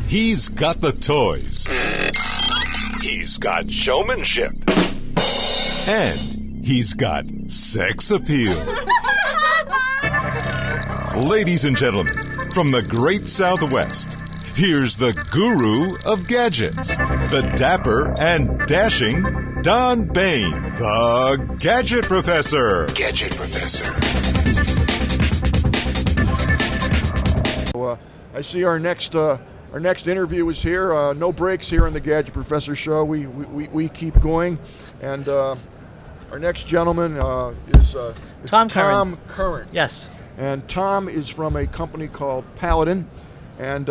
He's got the toys. He's got showmanship. And he's got sex appeal. Ladies and gentlemen, from the great Southwest, here's the guru of gadgets, the dapper and dashing Don Baine, the Gadget Professor. Gadget Professor. I see our next interview is here. No breaks here on the Gadget Professor show. We keep going, and our next gentleman is Tom Curran. Yes. And Tom is from a company called Paladin. And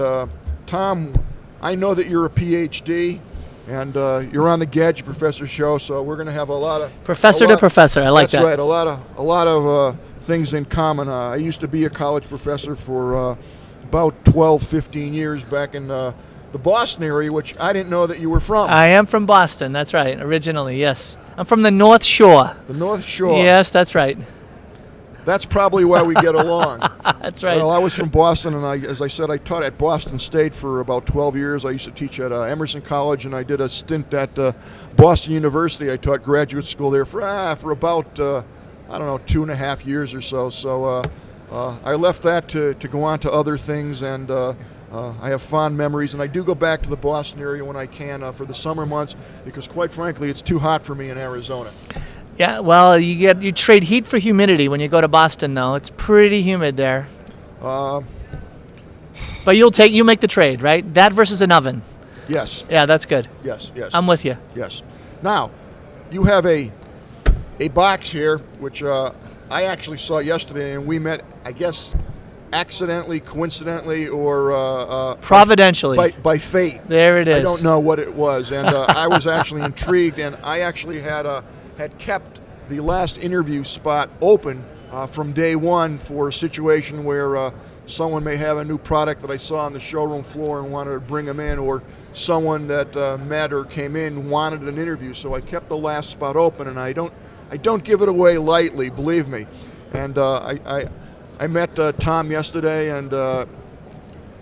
Tom, I know that you're a PhD, and you're on the Gadget Professor show, so we're going to have a lot of Professor to professor. I like that. That's right. A lot of things in common. I used to be a college professor for about 12, 15 years back in the Boston area, which I didn't know that you were from. I am from Boston. That's right. Originally, yes. I'm from the North Shore. The North Shore. Yes, that's right. That's probably why we get along. That's right. Well, I was from Boston, and as I said, I taught at Boston State for about 12 years. I used to teach at Emerson College, and I did a stint at Boston University. I taught graduate school there for about, 2.5 years or so. So I left that to go on to other things, and I have fond memories. And I do go back to the Boston area when I can for the summer months, because quite frankly, it's too hot for me in Arizona. Yeah, well, you trade heat for humidity when you go to Boston, though. It's pretty humid there. But you make the trade, right? That versus an oven. Yes. Yeah, that's good. Yes. I'm with you. Yes. Now, you have a box here, which I actually saw yesterday, and we met, I guess, accidentally, coincidentally, or providentially. By fate. There it is. I don't know what it was, and I was actually intrigued, and I actually had kept the last interview spot open from day one for a situation where someone may have a new product that I saw on the showroom floor and wanted to bring them in, or someone that met or came in wanted an interview. So I kept the last spot open, and I don't give it away lightly, believe me. And I met Tom yesterday, and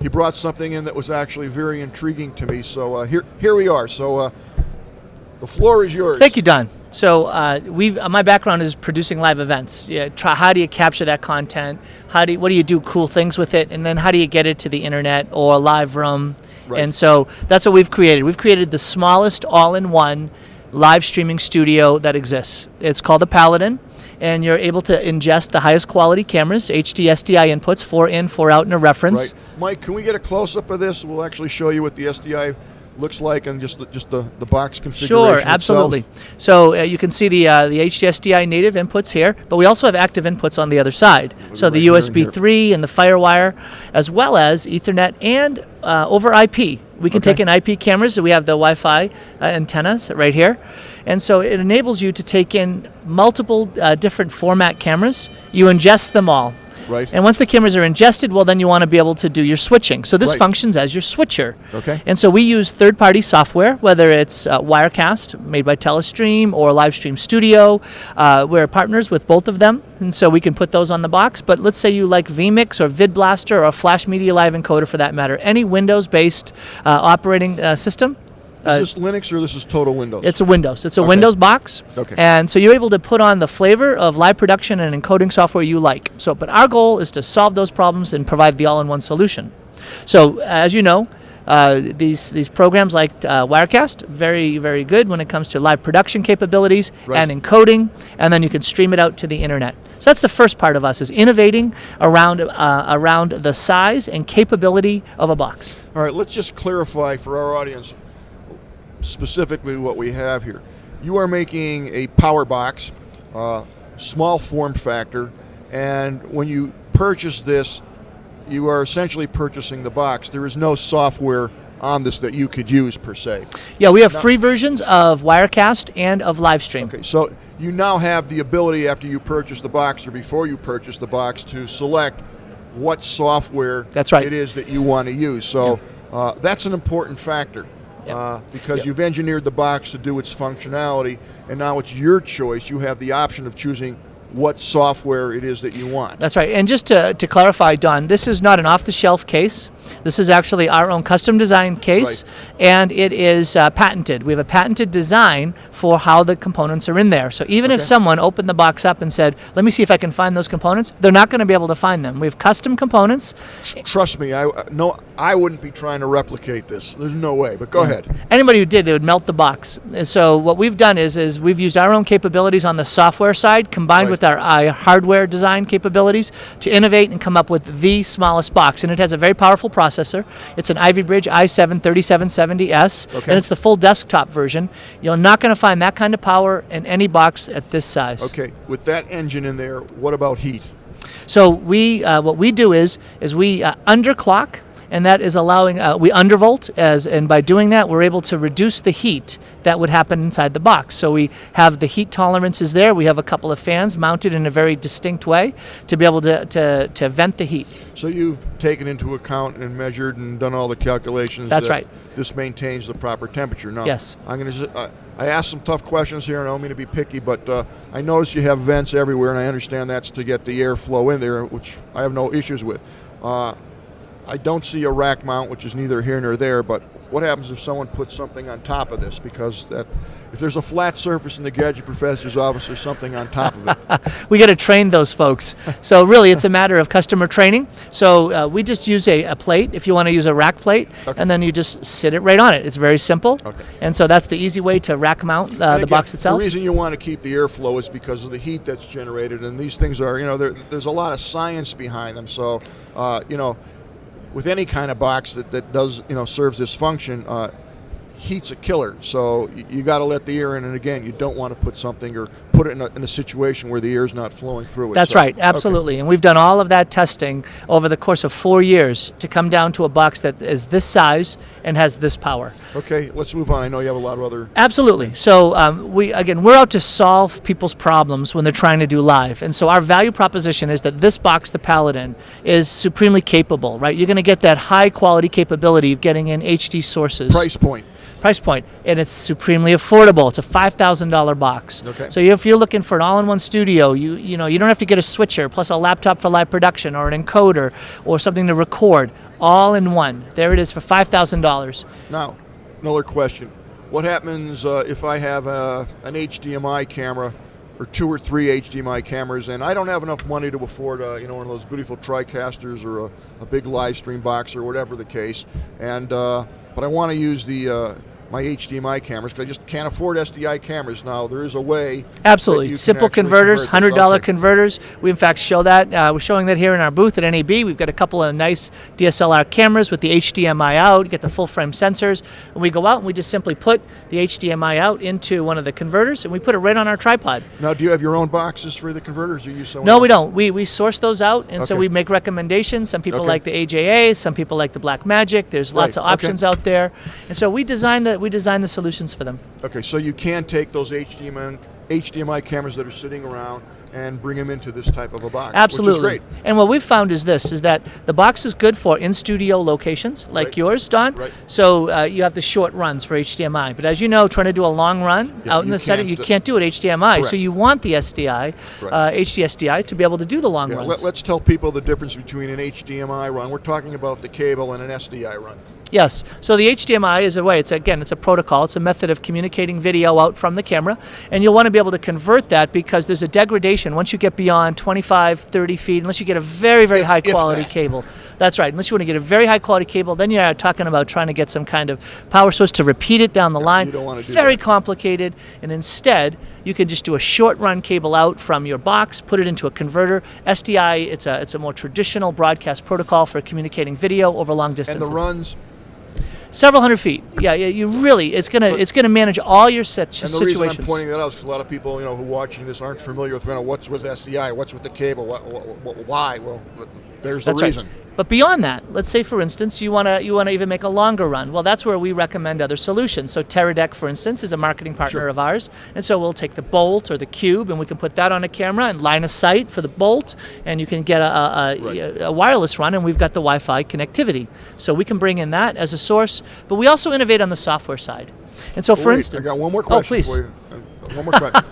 he brought something in that was actually very intriguing to me. So here we are. So the floor is yours. Thank you, Don. So my background is producing live events. Yeah, how do you capture that content? What do you do cool things with it? And then how do you get it to the internet or a live room? Right. And so that's what we've created. We've created the smallest all-in-one live streaming studio that exists. It's called the Paladin, and you're able to ingest the highest quality cameras, HD-SDI inputs, 4 in, 4 out, and a reference. Right. Mike, can we get a close-up of this? We'll actually show you what the SDI looks like, and just the box configuration. Sure, absolutely. Itself. So you can see the HD-SDI native inputs here, but we also have active inputs on the other side. So the USB 3 and the Firewire, as well as Ethernet and over IP. We can take in IP cameras. So we have the Wi-Fi antennas right here. And so it enables you to take in multiple different format cameras. You ingest them all. Right. And once the cameras are ingested, well, then you want to be able to do your switching. So this functions as your switcher. Okay. And so we use third-party software, whether it's Wirecast, made by Telestream, or Livestream Studio. We're partners with both of them, and so we can put those on the box. But let's say you like vMix or VidBlaster or Flash Media Live Encoder for that matter, any Windows-based operating system. Is this Linux or this is total Windows? It's a Windows. It's a Windows box. Okay. And so you're able to put on the flavor of live production and encoding software you like. So, but our goal is to solve those problems and provide the all-in-one solution. So, as you know, these programs like Wirecast, very, very good when it comes to live production capabilities and encoding, and then you can stream it out to the internet. So that's the first part of us, is innovating around the size and capability of a box. All right, let's just clarify for our audience specifically what we have here. You are making a power box, small form factor, and when you purchase this, you are essentially purchasing the box. There is no software on this that you could use per se. Yeah, we have free versions of Wirecast and of Livestream. Okay, so you now have the ability after you purchase the box or before you purchase the box to select what software it is that you want to use. So that's an important factor. Because you've engineered the box to do its functionality, and now it's your choice. You have the option of choosing what software it is that you want. That's right. And just to clarify, Don, this is not an off-the-shelf case. This is actually our own custom designed case, and it is patented. We have a patented design for how the components are in there. So even if someone opened the box up and said, let me see if I can find those components, they're not going to be able to find them. We have custom components. Trust me, I wouldn't be trying to replicate this. There's no way, but go ahead. Anybody who did, they would melt the box. And so what we've done is we've used our own capabilities on the software side combined with our hardware design capabilities to innovate and come up with the smallest box. And it has a very powerful processor. It's an Ivy Bridge i7-3770S, and it's the full desktop version. You're not going to find that kind of power in any box at this size. Okay, with that engine in there, what about heat? So what we do is we underclock, and that is allowing, we undervolt, and by doing that, we're able to reduce the heat that would happen inside the box. So we have the heat tolerances there. We have a couple of fans mounted in a very distinct way to be able to vent the heat. So you've taken into account and measured and done all the calculations. That's right. This maintains the proper temperature. Now, yes. I asked some tough questions here, and I don't mean to be picky, but I noticed you have vents everywhere, and I understand that's to get the airflow in there, which I have no issues with. I don't see a rack mount, which is neither here nor there, but what happens if someone puts something on top of this? Because if there's a flat surface in the Gadget Professor's office, there's something on top of it. We got to train those folks. So really, it's a matter of customer training. So we just use a plate, if you want to use a rack plate, and then you just sit it right on it. It's very simple. And so that's the easy way to rack mount the box itself. The reason you want to keep the airflow is because of the heat that's generated, and these things are, there's a lot of science behind them. So, with any kind of box that does, serves this function, heat's a killer. So you got to let the air in, and again, you don't want to put something or put it in a situation where the air is not flowing through it. That's right, absolutely. And we've done all of that testing over the course of 4 years to come down to a box that is this size and has this power. Okay, let's move on. I know you have a lot of other... Absolutely. So we're out to solve people's problems when they're trying to do live. And so our value proposition is that this box, the Paladin, is supremely capable, right? You're going to get that high quality capability of getting in HD sources. Price point, and it's supremely affordable. It's a $5,000 box. So if you're looking for an all-in-one studio, you don't have to get a switcher plus a laptop for live production or an encoder or something to record, all in one. There it is for $5,000. Now, another question: what happens if I have an HDMI camera, or 2 or 3 HDMI cameras, and I don't have enough money to afford one of those beautiful TriCasters or a big live stream box or whatever the case, and but I want to use my HDMI cameras because I just can't afford SDI cameras now. There is a way. Absolutely. Simple converters, $100 converters. We in fact show that. We're showing that here in our booth at NAB. We've got a couple of nice DSLR cameras with the HDMI out. You get the full frame sensors. And we go out and we just simply put the HDMI out into one of the converters and we put it right on our tripod. Now, do you have your own boxes for the converters or you use someone No, else? we don't. We source those out, and so we make recommendations. Some people like the AJA, some people like the Black Magic. There's lots of options out there. And so we design the solutions for them. Okay, so you can take those HDMI cameras that are sitting around and bring them into this type of a box. Absolutely. Which is great. And what we've found is that the box is good for in-studio locations like yours, Don. So you have the short runs for HDMI. But as you know, trying to do a long run out in the setting, you can't do it HDMI. So you want the SDI, HD-SDI, to be able to do the long runs. Let's tell people the difference between an HDMI run. We're talking about the cable and an SDI run. Yes. So the HDMI is a way. It's a protocol. It's a method of communicating video out from the camera, and you'll want to be able to convert that because there's a degradation once you get beyond 25, 30 feet, unless you get a very, very high quality cable. That's right. Unless you want to get a very high quality cable, then you're talking about trying to get some kind of power source to repeat it down the line. You don't want to do very complicated, and instead you can just do a short run cable out from your box, put it into a converter. SDI, it's a more traditional broadcast protocol for communicating video over long distances. And the runs? Several hundred feet. Yeah, you really, it's gonna manage all your situations. And the reason I'm pointing that out is because a lot of people, who are watching this aren't familiar with what's with SDI, what's with the cable, why? Well, there's the reason. Right. But beyond that, let's say for instance you wanna even make a longer run. Well, that's where we recommend other solutions. So Teradek, for instance, is a marketing partner of ours, and so we'll take the Bolt or the Cube and we can put that on a camera and line of sight for the Bolt, and you can get a wireless run, and we've got the Wi-Fi connectivity. So we can bring in that as a source, but we also innovate on the software side. And so, for instance, I got one more question. Oh, please. For you. One more question.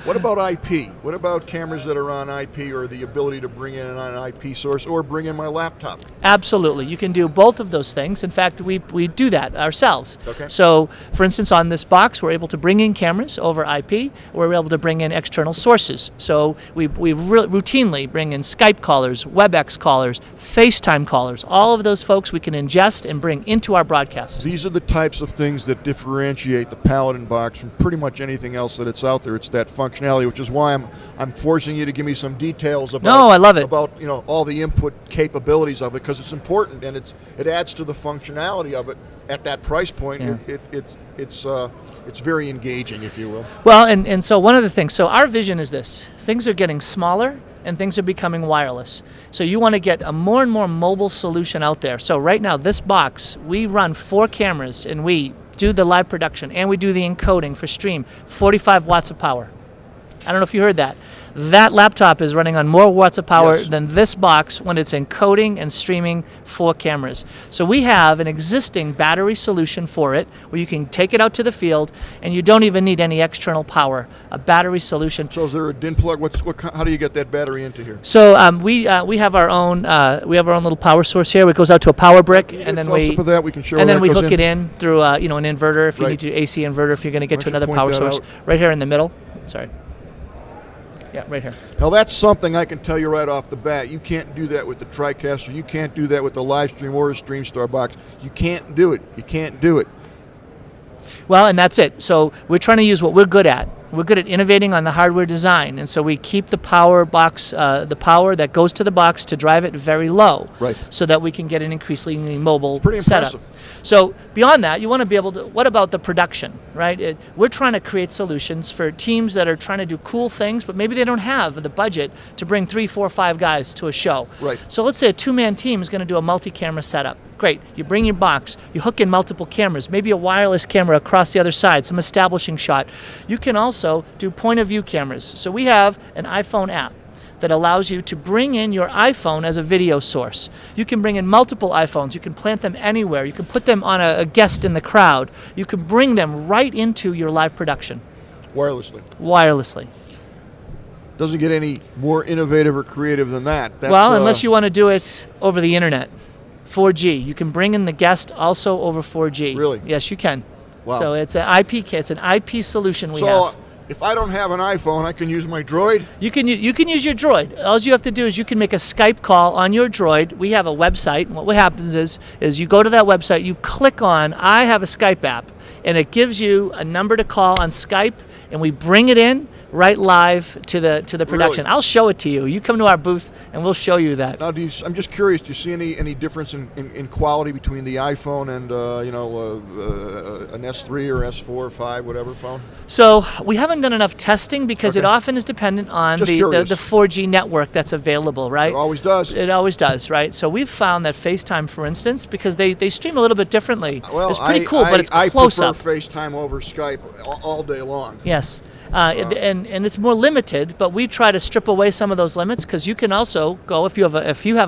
What about IP? What about cameras that are on IP, or the ability to bring in an IP source or bring in my laptop? Absolutely. You can do both of those things. In fact, we do that ourselves. Okay. So, for instance, on this box, we're able to bring in cameras over IP. We're able to bring in external sources. So we routinely bring in Skype callers, WebEx callers, FaceTime callers. All of those folks we can ingest and bring into our broadcast. These are the types of things that differentiate the Paladin box from pretty much anything else that it's out there. It's that functionality, which is why I'm forcing you to give me some details about. No, I love it. About all the input capabilities of it, because it's important and it adds to the functionality of it at that price point. Yeah. It's very engaging, if you will. Well, and so one of the things, so our vision is this: things are getting smaller and things are becoming wireless. So you want to get a more and more mobile solution out there. So right now, this box, we run 4 cameras and we do the live production and we do the encoding for stream, 45 watts of power. I don't know if you heard that. That laptop is running on more watts of power than this box when it's encoding and streaming 4 cameras. So we have an existing battery solution for it where you can take it out to the field and you don't even need any external power. A battery solution. So is there a DIN plug? How do you get that battery into here? So we have our own little power source here. It goes out to a power brick, and then we hook it in through an inverter if you need to AC inverter if you're going to get to another power source. Right here in the middle. Sorry. Yeah, right here. Now that's something I can tell you right off the bat. You can't do that with the TriCaster. You can't do that with the Livestream or a StreamStar box. You can't do it. You can't do it. Well, and that's it. So we're trying to use what we're good at. We're good at innovating on the hardware design, and so we keep the power box, the power that goes to the box to drive it very low, right, so that we can get an increasingly mobile pretty setup. Impressive. So beyond that, you want to be able to, what about the production, right? We're trying to create solutions for teams that are trying to do cool things, but maybe they don't have the budget to bring 3, 4, 5 guys to a show. Right. So let's say a 2-man team is going to do a multi-camera setup. Great. You bring your box, you hook in multiple cameras, maybe a wireless camera across the other side, some establishing shot. You can also do point of view cameras. So we have an iPhone app that allows you to bring in your iPhone as a video source. You can bring in multiple iPhones. You can plant them anywhere. You can put them on a guest in the crowd. You can bring them right into your live production. Wirelessly. Doesn't get any more innovative or creative than that. Well, unless you want to do it over the internet. 4G. You can bring in the guest also over 4G. Really? Yes, you can. Wow. So it's an IP solution we have. If I don't have an iPhone, I can use my Droid? You can use your Droid. All you have to do is you can make a Skype call on your Droid. We have a website. And what happens is you go to that website, you click on I have a Skype app, and it gives you a number to call on Skype, and we bring it in right live to the production. Really? I'll show it to you. You come to our booth and we'll show you that. Now, I'm just curious. Do you see any difference in quality between the iPhone and an S3 or S4 or 5, whatever phone? So we haven't done enough testing because it often is dependent on the 4G network that's available, right? It always does. It always does, right? So we've found that FaceTime, for instance, because they stream a little bit differently. Well, it's pretty cool, but it's close up. I prefer FaceTime over Skype all day long. Yes. And it's more limited, but we try to strip away some of those limits because you can also go if you have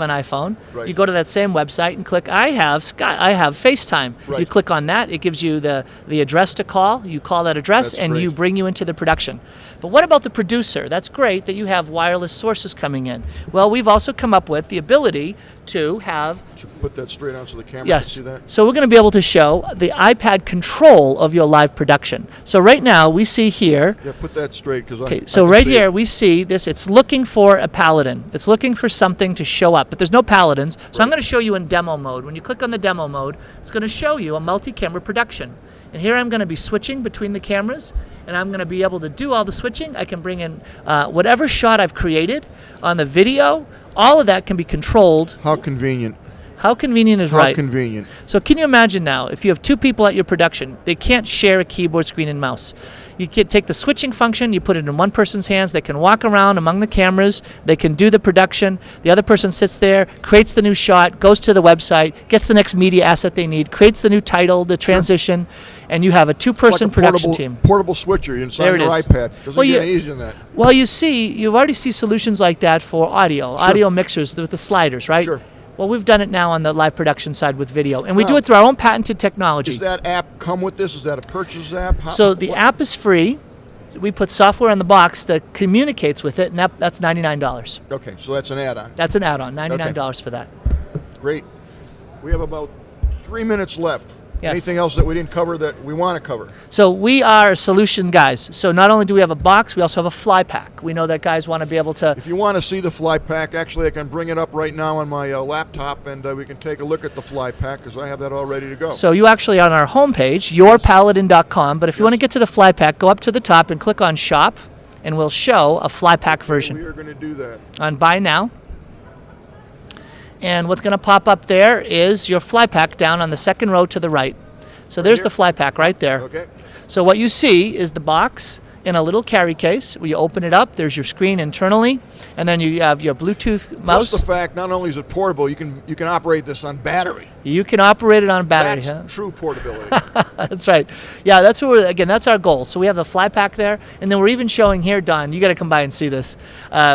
an iPhone, right, you go to that same website and click I have FaceTime. Right. You click on that, it gives you the address to call. You call that address, That's and great. you bring you into the production. But what about the producer? That's great that you have wireless sources coming in. Well, we've also come up with the ability to have. Should we put that straight on so the camera yes. can see that? So we're going to be able to show the iPad control of your live production. So right now we see here. Yeah, put that straight because Okay, so right here we see this. It's looking for a Paladin. It's looking for something to show up, but there's no Paladins. So I'm going to show you in demo mode. When you click on the demo mode, it's going to show you a multi-camera production. And here I'm going to be switching between the cameras, and I'm going to be able to do all the switching. I can bring in whatever shot I've created on the video. All of that can be controlled. How convenient. How convenient is right. How convenient. So can you imagine now, if you have 2 people at your production, they can't share a keyboard, screen, and mouse. You can take the switching function, you put it in one person's hands, they can walk around among the cameras, they can do the production, the other person sits there, creates the new shot, goes to the website, gets the next media asset they need, creates the new title, the transition, and you have a 2-person production team. Portable switcher inside your iPad. Doesn't get any easier than that. Well, you already see solutions like that for audio mixers with the sliders, right? Sure. Well, we've done it now on the live production side with video, and we do it through our own patented technology. Does that app come with this? Is that a purchase app? The app is free. we put software in the box that communicates with it, and that's $99. Okay, so that's an add-on. That's an add-on, $99 for that. Great. We have about 3 minutes left. Yes. Anything else that we didn't cover that we want to cover? So we are solution guys. So not only do we have a box, we also have a fly pack. We know that guys want to be able to... If you want to see the fly pack, actually I can bring it up right now on my laptop, and we can take a look at the fly pack because I have that all ready to go. So you actually on our homepage, yourpaladin.com, but if you want to get to the fly pack, go up to the top and click on shop, and we'll show a fly pack version. We are going to do that. On buy now. And what's going to pop up there is your fly pack down on the second row to the right. So there's the fly pack right there. Okay. So what you see is the box in a little carry case. We open it up, there's your screen internally, and then you have your Bluetooth mouse. Plus the fact, not only is it portable, you can operate this on battery. You can operate it on battery. That's true portability. That's right. Yeah, that's what that's our goal. So we have the fly pack there, and then we're even showing here, Don, you got to come by and see this.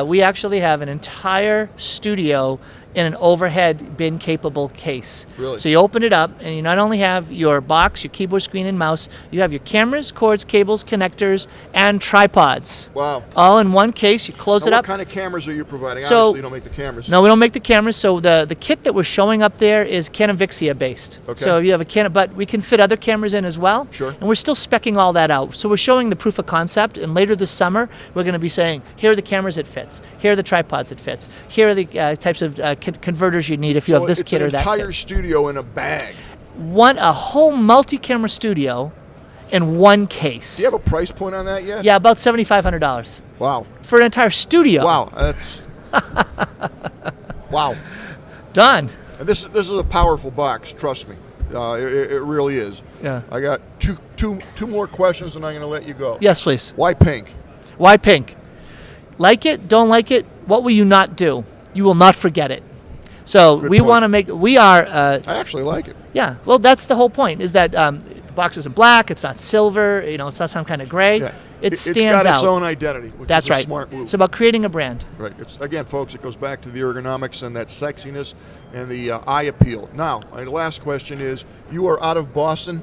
We actually have an entire studio in an overhead bin capable case. Really? So you open it up and you not only have your box, your keyboard, screen, and mouse, you have your cameras, cords, cables, connectors, and tripods. Wow. All in one case. You close it Now, up. what kind of cameras are you providing? So- Obviously you don't make the cameras. No, we don't make the cameras. So the kit that we're showing up there is Canon Vixia based. Okay. So you have a Canon, but we can fit other cameras in as well. Sure. And we're still speccing all that out. So we're showing the proof of concept, and later this summer we're going to be saying, here are the cameras it fits, here are the tripods it fits, here are the types of converters you need if you have this kit or that it's an entire kit. studio in a bag. A whole multi-camera studio in one case. Do you have a price point on that yet? Yeah, about $7,500 Wow. for an entire studio. Wow. That's wow. Done. And this is a powerful box. Trust me. It really is. Yeah. I got two more questions, and I'm going to let you go. Yes, please. Why pink? Why pink? Like it? Don't like it? What will you not do? You will not forget it. So Good we point. want to make. We are. I actually like it. Yeah. Well, that's the whole point. Is that the box isn't black. It's not silver. It's not some kind of gray. Yeah. It It's stands got its out. own identity, which That's is a right. smart move. It's about creating a brand. Right. It's again, folks. It goes back to the ergonomics and that sexiness and the eye appeal. Now, my last question is: you are out of Boston.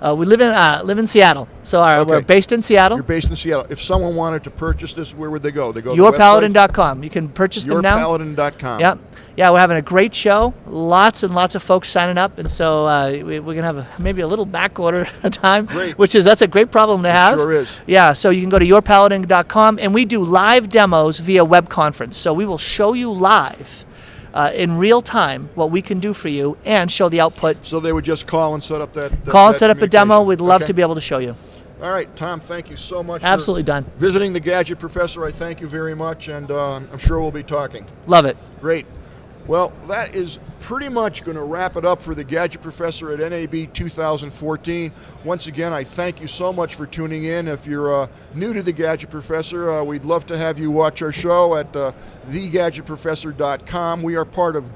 We live in Seattle. So we're Okay. based in Seattle. You're based in Seattle. If someone wanted to purchase this, where would they go? They go to the website? Yourpaladin.com. You can purchase them now. Yourpaladin.com. Yep. Yeah, we're having a great show. Lots and lots of folks signing up, and so we're gonna have maybe a little back order time, Great. that's a great problem to have. Sure is. Yeah, so you can go to yourpaladin.com, and we do live demos via web conference. So we will show you live in real time what we can do for you and show the output. So they would just call and set up that Call and set up a demo. communication. We'd love Okay. to be able to show you. All right, Tom, thank you so much Absolutely for done. visiting the Gadget Professor. I thank you very much, and I'm sure we'll be talking. Love it. Great. Well, that is pretty much going to wrap it up for the Gadget Professor at NAB 2014. Once again, I thank you so much for tuning in. If you're new to the Gadget Professor, we'd love to have you watch our show at thegadgetprofessor.com. We are part of